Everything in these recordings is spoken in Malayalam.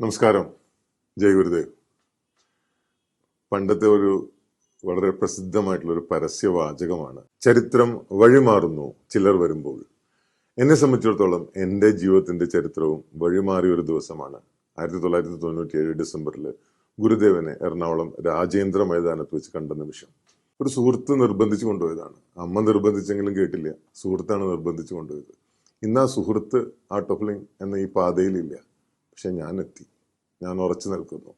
നമസ്കാരം. ജയ് ഗുരുദേവ്. പണ്ടത്തെ ഒരു വളരെ പ്രസിദ്ധമായിട്ടുള്ള ഒരു പരസ്യവാചകമാണ്, ചരിത്രം വഴിമാറുന്നു ചിലർ വരുമ്പോൾ. എന്നെ സംബന്ധിച്ചിടത്തോളം എന്റെ ജീവിതത്തിന്റെ ചരിത്രവും വഴിമാറിയ ഒരു ദിവസമാണ് 1997 ഡിസംബറിൽ ഗുരുദേവനെ എറണാകുളം രാജേന്ദ്ര മൈതാനത്ത് വെച്ച് കണ്ട നിമിഷം. ഒരു സുഹൃത്ത് നിർബന്ധിച്ചു കൊണ്ടുപോയതാണ്. അമ്മ നിർബന്ധിച്ചെങ്കിലും കേട്ടില്ല, സുഹൃത്താണ് നിർബന്ധിച്ചു കൊണ്ടുപോയത്. ഇന്ന് ആ സുഹൃത്ത് ആർട്ട് ഓഫ് ലിവിംഗ് എന്ന ഈ പാതയിലില്ല. പക്ഷെ ഞാൻ എത്തി, ഞാൻ ഉറച്ചു നിൽക്കുന്നു.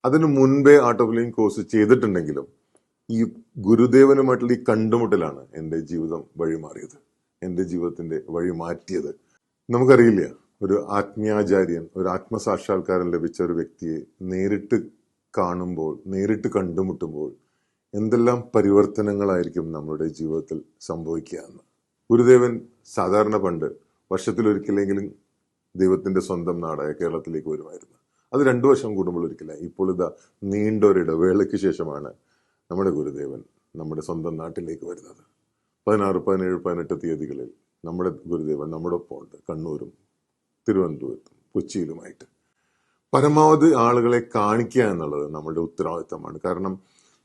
അതിനു മുൻപേ ആർട്ട് ഓഫ് ലിവിംഗ് കോഴ്സ് ചെയ്തിട്ടുണ്ടെങ്കിലും ഈ ഗുരുദേവനുമായിട്ടുള്ള ഈ കണ്ടുമുട്ടലാണ് എൻ്റെ ജീവിതം വഴിമാറിയത്, എൻ്റെ ജീവിതത്തിന്റെ വഴി മാറ്റിയത്. നമുക്കറിയില്ല, ഒരു ആത്മീയാചാര്യൻ, ഒരു ആത്മസാക്ഷാത്കാരം ലഭിച്ച ഒരു വ്യക്തിയെ നേരിട്ട് കാണുമ്പോൾ, നേരിട്ട് കണ്ടുമുട്ടുമ്പോൾ എന്തെല്ലാം പരിവർത്തനങ്ങളായിരിക്കും നമ്മുടെ ജീവിതത്തിൽ സംഭവിക്കുക എന്ന്. ഗുരുദേവൻ സാധാരണ പണ്ട് വർഷത്തിലൊരിക്കലെങ്കിലും ദൈവത്തിന്റെ സ്വന്തം നാടായ കേരളത്തിലേക്ക് വരുമായിരുന്നു. അത് 2 വർഷം കൂടുമ്പോൾ ഒരിക്കലായി. ഇപ്പോൾ ഇതാ നീണ്ടൊരിടവേളയ്ക്ക് ശേഷമാണ് നമ്മുടെ ഗുരുദേവൻ നമ്മുടെ സ്വന്തം നാട്ടിലേക്ക് വരുന്നത്. 16, 17, 18 തീയതികളിൽ നമ്മുടെ ഗുരുദേവൻ നമ്മുടെ ഒപ്പം ഉണ്ട്. കണ്ണൂരും തിരുവനന്തപുരത്തും കൊച്ചിയിലുമായിട്ട് പരമാവധി ആളുകളെ കാണിക്കുക എന്നുള്ളത് നമ്മുടെ ഉത്തരവാദിത്തമാണ്. കാരണം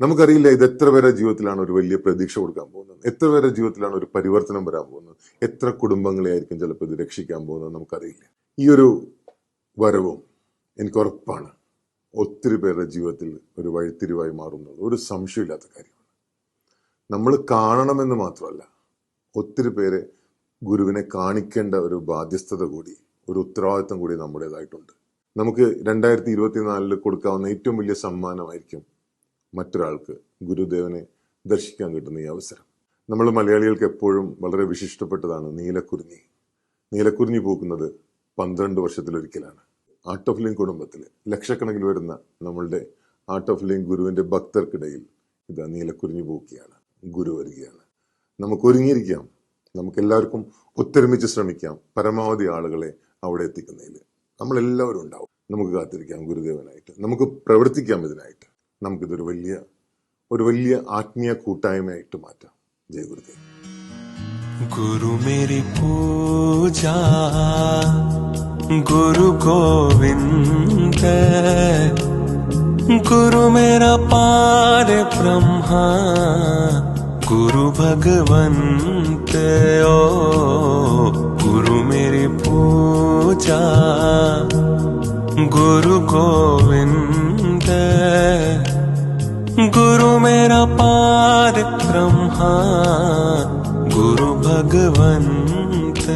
നമുക്കറിയില്ല ഇത് എത്ര പേരുടെ ജീവിതത്തിലാണ് ഒരു വലിയ പ്രതീക്ഷ കൊടുക്കാൻ പോകുന്നത്, എത്ര പേരുടെ ജീവിതത്തിലാണ് ഒരു പരിവർത്തനം വരാൻ പോകുന്നത്, എത്ര കുടുംബങ്ങളെ ആയിരിക്കും ചിലപ്പോൾ ഇത് രക്ഷിക്കാൻ പോകുന്നത് നമുക്കറിയില്ല. ഈ ഒരു വരവും എനിക്ക് ഉറപ്പാണ് ഒത്തിരി പേരുടെ ജീവിതത്തിൽ ഒരു വഴിത്തിരിവായി മാറുന്നത് ഒരു സംശയമില്ലാത്ത കാര്യമാണ്. നമ്മൾ കാണണമെന്ന് മാത്രമല്ല, ഒത്തിരി പേരെ ഗുരുവിനെ കാണിക്കേണ്ട ഒരു ബാധ്യസ്ഥത കൂടി, ഒരു ഉത്തരവാദിത്തം കൂടി നമ്മുടേതായിട്ടുണ്ട്. നമുക്ക് 2024 കൊടുക്കാവുന്ന ഏറ്റവും വലിയ സമ്മാനമായിരിക്കും മറ്റൊരാൾക്ക് ഗുരുദേവനെ ദർശിക്കാൻ കിട്ടുന്ന ഈ അവസരം. നമ്മൾ മലയാളികൾക്ക് എപ്പോഴും വളരെ വിശിഷ്ടപ്പെട്ടതാണ് നീലക്കുറിഞ്ഞി. നീലക്കുറിഞ്ഞി പൂക്കുന്നത് 12 വർഷത്തിലൊരിക്കലാണ്. ആർട്ട് ഓഫ് ലിവിംഗ് കുടുംബത്തിൽ ലക്ഷക്കണക്കിൽ വരുന്ന നമ്മളുടെ ആർട്ട് ഓഫ് ലിവിംഗ് ഗുരുവിന്റെ ഭക്തർക്കിടയിൽ ഇതാ നീലക്കുറിഞ്ഞി പൂക്കുകയാണ്, ഗുരു വരികയാണ്. നമുക്ക് ഒരുങ്ങിയിരിക്കാം, നമുക്ക് എല്ലാവർക്കും ഒത്തൊരുമിച്ച് ശ്രമിക്കാം പരമാവധി ആളുകളെ അവിടെ എത്തിക്കുന്നതിൽ. നമ്മളെല്ലാവരും ഉണ്ടാവും. നമുക്ക് കാത്തിരിക്കാം ഗുരുദേവനായിട്ട്, നമുക്ക് പ്രവർത്തിക്കാം ഇതിനായിട്ട്. നമുക്കിതൊരു വലിയ ആത്മീയ കൂട്ടായ്മയായിട്ട് മാറ്റാം. ജയ ഗുരുദേവ്. गुरु मेरी पूजा गुरु गोविंद, गुरु मेरा पार ब्रह्मा, गुरु भगवंत ओ। गुरु मेरी पूजा गुरु गोविंद, गुरु मेरा पार ब्रह्मा, गुरु भगवंत।